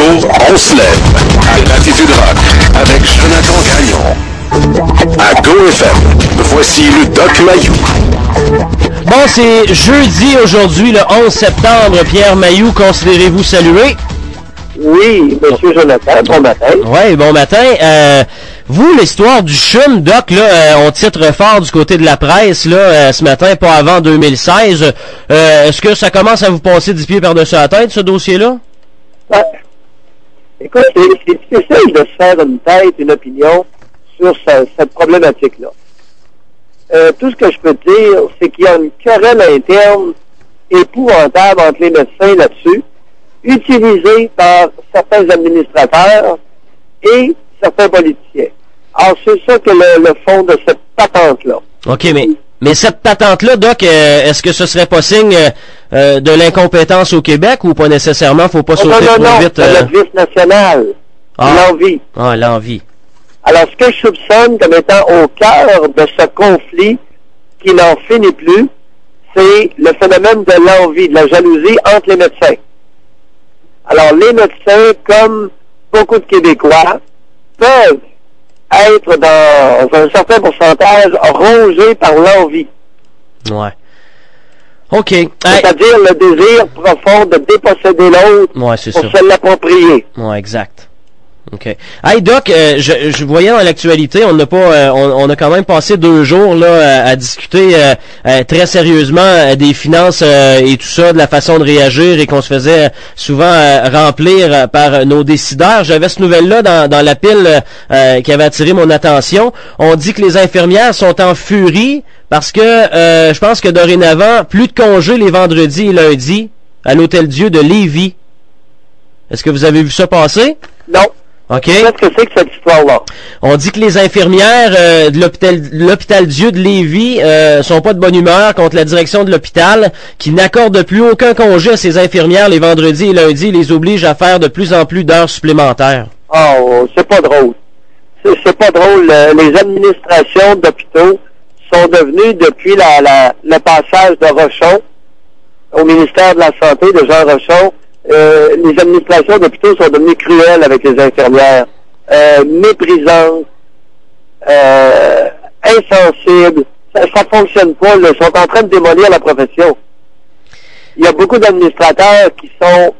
jour, on se lève à l'Attitude Rock avec Jonathan Gagnon. À GoFM, voici le Doc Mayou. Bon, c'est jeudi aujourd'hui, le 11 septembre. Pierre Mayou, considérez-vous salué? Oui, monsieur Jonathan, bon matin. Oui, bon matin. Vous, l'histoire du CHUM, Doc, là, on titre fort du côté de la presse, là, ce matin, pas avant 2016. Est-ce que ça commence à vous passer 10 pieds par-dessus la tête, ce dossier-là? Écoute, c'est difficile de se faire une tête, une opinion sur cette problématique-là. Tout ce que je peux te dire, c'est qu'il y a une querelle interne épouvantable entre les médecins là-dessus, utilisée par certains administrateurs et certains politiciens. Alors, c'est ça que le fond de cette patente-là. OK, mais cette patente-là, Doc, est-ce que ce serait pas signe de l'incompétence au Québec ou pas nécessairement? Faut pas sauter trop vite? Non, c'est le vice national. L'envie. Ah, l'envie. Alors, ce que je soupçonne comme étant au cœur de ce conflit qui n'en finit plus, c'est le phénomène de l'envie, de la jalousie entre les médecins. Alors, les médecins, comme beaucoup de Québécois, peuvent être dans un certain pourcentage rongés par l'envie. Ouais. OK. C'est-à-dire le désir profond de déposséder l'autre pour se l'approprier. Ouais, exact. OK. Hey Doc, je voyais dans l'actualité, on a quand même passé 2 jours là à discuter très sérieusement des finances et tout ça, de la façon de réagir et qu'on se faisait souvent remplir par nos décideurs. J'avais ce nouvelle-là dans la pile qui avait attiré mon attention. On dit que les infirmières sont en furie parce que je pense que dorénavant, plus de congés les vendredis et lundis à l'Hôtel-Dieu de Lévis. Est-ce que vous avez vu ça passer? Non. OK. Qu'est-ce que c'est que cette histoire-là? On dit que les infirmières de l'Hôpital-Dieu de Lévis sont pas de bonne humeur contre la direction de l'hôpital qui n'accorde plus aucun congé à ces infirmières les vendredis et lundis et les oblige à faire de plus en plus d'heures supplémentaires. Oh, c'est pas drôle. C'est pas drôle. Les administrations d'hôpitaux sont devenues, depuis le passage de Rochon au ministère de la Santé, de Jean Rochon, les administrations d'hôpitaux sont devenues cruelles avec les infirmières, méprisantes, insensibles. Ça fonctionne pas. Ils sont en train de démolir la profession. Il y a beaucoup d'administrateurs qui sont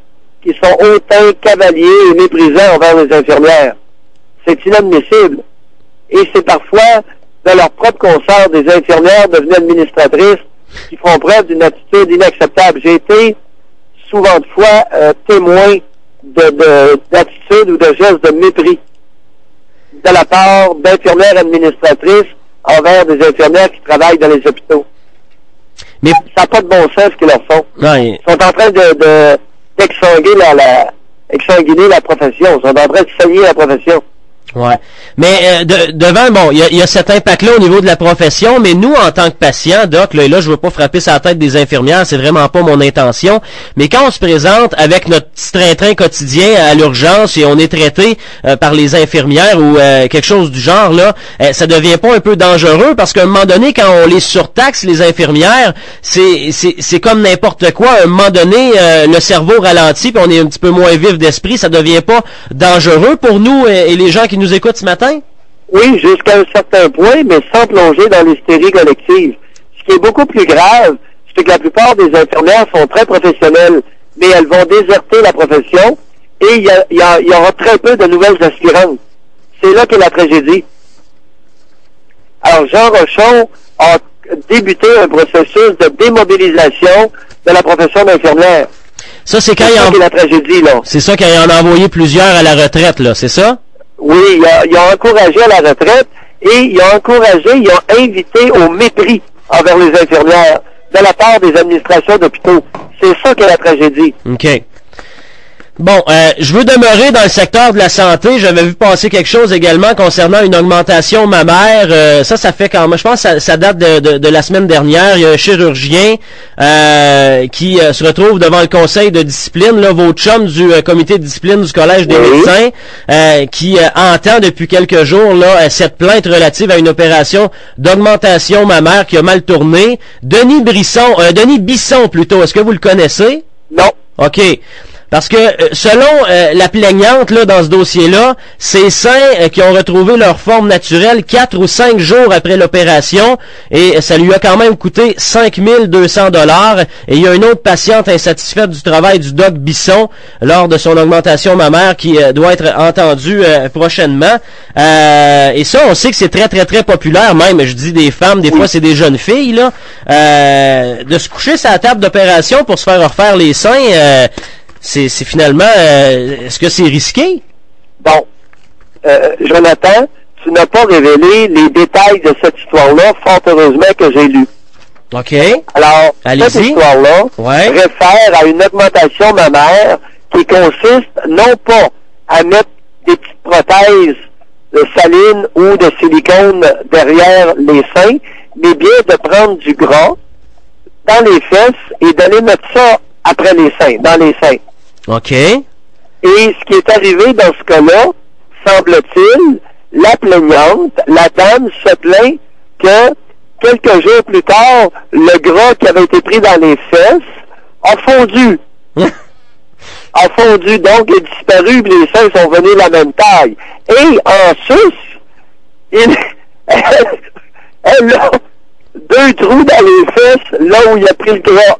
hautains, cavaliers et méprisants envers les infirmières. C'est inadmissible. Et c'est parfois de leur propre concert des infirmières devenues administratrices qui font preuve d'une attitude inacceptable. J'ai été souvent de fois témoin d'attitude ou de gestes de mépris de la part d'infirmières administratrices envers des infirmières qui travaillent dans les hôpitaux. Mais ça n'a pas de bon sens ce qu'ils leur font. Ils sont en train d'exsanguiner la profession. Ils sont en train de saigner la profession. Ouais. Mais devant, bon, il y a cet impact-là au niveau de la profession, mais nous, en tant que patients, Doc, là, et là, je veux pas frapper sur la tête des infirmières, c'est vraiment pas mon intention, mais quand on se présente avec notre petit train-train quotidien à l'urgence et on est traité par les infirmières ou quelque chose du genre, là, ça devient pas un peu dangereux parce qu'à un moment donné, quand on les surtaxe, les infirmières, c'est comme n'importe quoi. À un moment donné, le cerveau ralentit puis on est un petit peu moins vif d'esprit. Ça devient pas dangereux pour nous et les gens qui nous écoutent ce matin? Oui, jusqu'à un certain point, mais sans plonger dans l'hystérie collective. Ce qui est beaucoup plus grave, c'est que la plupart des infirmières sont très professionnelles, mais elles vont déserter la profession et il y aura très peu de nouvelles aspirantes. C'est là qu'est la tragédie. Alors, Jean Rochon a débuté un processus de démobilisation de la profession d'infirmière. Ça, c'est quand la tragédie, là. C'est ça quand il en a envoyé plusieurs à la retraite, là, c'est ça? Oui, il a encouragé à la retraite et il a invité au mépris envers les infirmières de la part des administrations d'hôpitaux. C'est ça qu'est la tragédie. OK. Bon, je veux demeurer dans le secteur de la santé. J'avais vu passer quelque chose également concernant une augmentation mammaire. Ça fait quand même, je pense que ça date de la semaine dernière. Il y a un chirurgien qui se retrouve devant le conseil de discipline, là, votre chum du comité de discipline du Collège des médecins, qui entend depuis quelques jours là cette plainte relative à une opération d'augmentation mammaire qui a mal tourné. Denis Bisson plutôt, est-ce que vous le connaissez? Non. OK. Parce que selon la plaignante là dans ce dossier-là, ces seins qui ont retrouvé leur forme naturelle 4 ou 5 jours après l'opération et ça lui a quand même coûté 5200 $. Et il y a une autre patiente insatisfaite du travail du doc Bisson lors de son augmentation mammaire qui doit être entendue prochainement. Et ça, on sait que c'est très très très populaire même. Je dis des femmes, des fois c'est des jeunes filles là, de se coucher sur la table d'opération pour se faire refaire les seins. C'est finalement, est-ce que c'est risqué? Bon, Jonathan, tu n'as pas révélé les détails de cette histoire-là, fort heureusement que j'ai lu. OK. Alors, cette histoire-là réfère à une augmentation mammaire qui consiste non pas à mettre des petites prothèses de saline ou de silicone derrière les seins, mais bien de prendre du gras dans les fesses et d'aller mettre ça après les seins, dans les seins. OK. Et ce qui est arrivé dans ce cas-là, semble-t-il, la plaignante, la dame se plaint que quelques jours plus tard, le gras qui avait été pris dans les fesses a fondu. A fondu, donc est disparu, puis les seins sont venus la même taille. Et en sus, elle a 2 trous dans les fesses, là où il a pris le gras.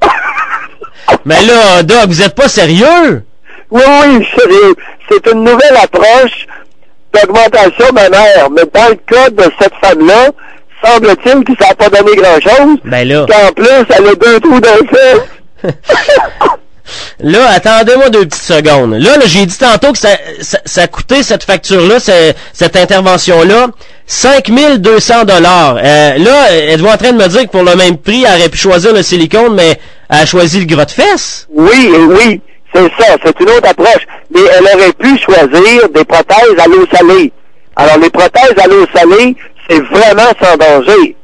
Mais là, Doc, vous êtes pas sérieux? Oui, sérieux. C'est une nouvelle approche d'augmentation mammaire. Mais dans le cas de cette femme-là, semble-t-il que ça n'a pas donné grand-chose. Ben là. Qu'en plus, elle a 2 trous dans les fesses. Là, attendez-moi 2 petites secondes. Là, j'ai dit tantôt que ça coûtait cette facture-là, cette intervention-là, 5200 $. Là, êtes-vous en train de me dire que pour le même prix, elle aurait pu choisir le silicone, mais elle a choisi le gras de fesses? Oui, c'est ça. C'est une autre approche. Mais elle aurait pu choisir des prothèses à l'eau salée. Alors, les prothèses à l'eau salée, c'est vraiment sans danger.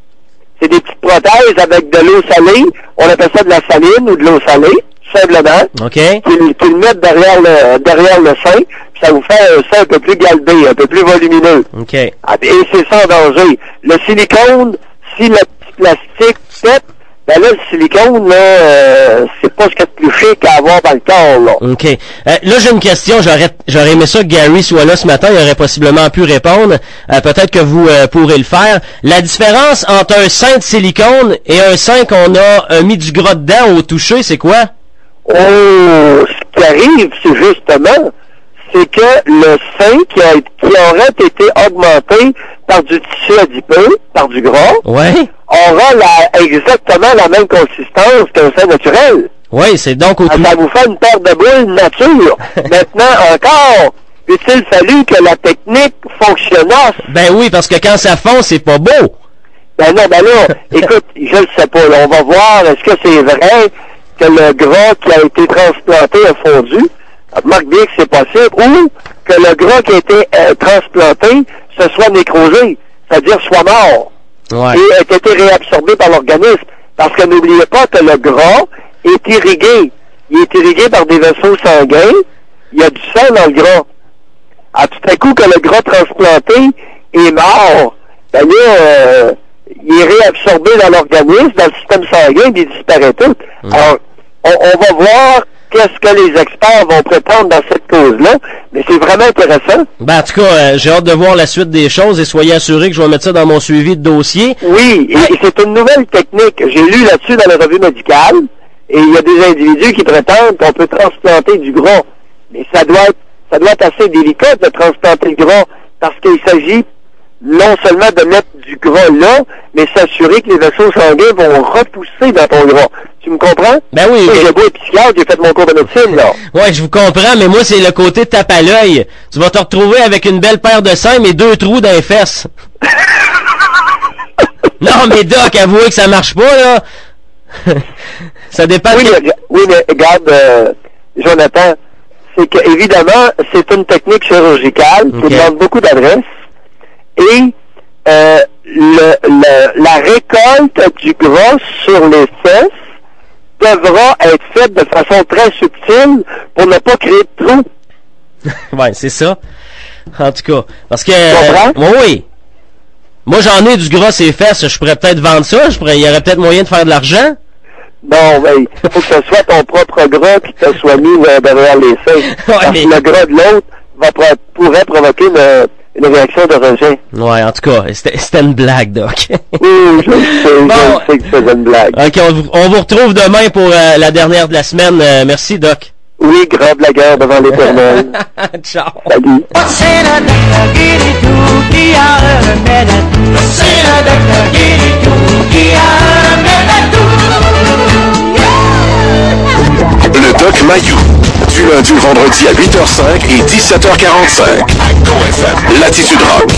C'est des petites prothèses avec de l'eau salée. On appelle ça de la saline ou de l'eau salée, simplement. OK. Qu'ils mettent derrière le sein, puis ça vous fait un sein un peu plus galbé, un peu plus volumineux. OK. Et c'est sans danger. Le silicone, si le petit plastique pète, ben là, le silicone, là, c'est pas ce qu'il y a de plus chic à avoir dans le corps, là. OK. Là, j'ai une question. J'aurais aimé ça que Gary soit là ce matin. Il aurait possiblement pu répondre. Peut-être que vous pourrez le faire. La différence entre un sein de silicone et un sein qu'on a mis du gras dedans au toucher, c'est quoi? Oh, ce qui arrive, c'est justement, c'est que le sein qui aurait été augmenté par du tissu adipeux, par du gras, aura exactement la même consistance qu'un sein naturel. Oui, c'est donc au ça vous fait une paire de boules nature. Maintenant, encore, eût-il fallu que la technique fonctionnasse? Ben oui, parce que quand ça fond, c'est pas beau. Ben non, ben là, écoute, je le sais pas, là, on va voir, est-ce que c'est vrai que le gras qui a été transplanté a fondu? Remarque bien que c'est possible, ou que le gras qui a été transplanté se soit nécrosé, c'est-à-dire soit mort, et a été réabsorbé par l'organisme. Parce que n'oubliez pas que le gras est irrigué. Il est irrigué par des vaisseaux sanguins. Il y a du sang dans le gras. Alors, tout à coup, que le gras transplanté est mort, ben là, il est réabsorbé dans l'organisme, dans le système sanguin, puis il disparaît tout. Alors, on va voir qu'est-ce que les experts vont prétendre dans cette cause-là, mais c'est vraiment intéressant. Ben, en tout cas, j'ai hâte de voir la suite des choses et soyez assurés que je vais mettre ça dans mon suivi de dossier. Oui, et c'est une nouvelle technique. J'ai lu là-dessus dans la revue médicale, et il y a des individus qui prétendent qu'on peut transplanter du gras. Mais ça doit être assez délicat de transplanter le gras, parce qu'il s'agit non seulement de mettre du gras là, mais s'assurer que les vaisseaux sanguins vont repousser dans ton gras. Tu me comprends? Ben oui. J'ai beau être psychiatre, j'ai fait mon cours de médecine, là. Ouais, je vous comprends, mais moi, c'est le côté tape à l'œil. Tu vas te retrouver avec une belle paire de seins, mais 2 trous dans les fesses. Non, mais Doc, avouez que ça marche pas, là. Ça dépend. Oui, mais regarde, Jonathan, c'est que, évidemment, c'est une technique chirurgicale qui demande beaucoup d'adresse. Et la récolte du gras sur les fesses devra être faite de façon très subtile pour ne pas créer de trous. Ouais, c'est ça. En tout cas, parce que oui. Moi, j'en ai du gras sur les fesses. Je pourrais peut-être vendre ça. Il y aurait peut-être moyen de faire de l'argent. Non, ben, il faut que ce soit ton propre gras qui te soit mis derrière les seins. Parce que le gras de l'autre pourrait provoquer une réaction de rejet. Ouais, en tout cas, c'était une blague, Doc. Oui, je sais que c'est une blague. OK, on vous retrouve demain pour la dernière de la semaine. Merci, Doc. Oui, grand blagueur devant l'Éternel. Ciao. Salut. Le Doc Mayou. Du lundi au vendredi à 8h05 et 17h45. À GoFM. Latitude Rock.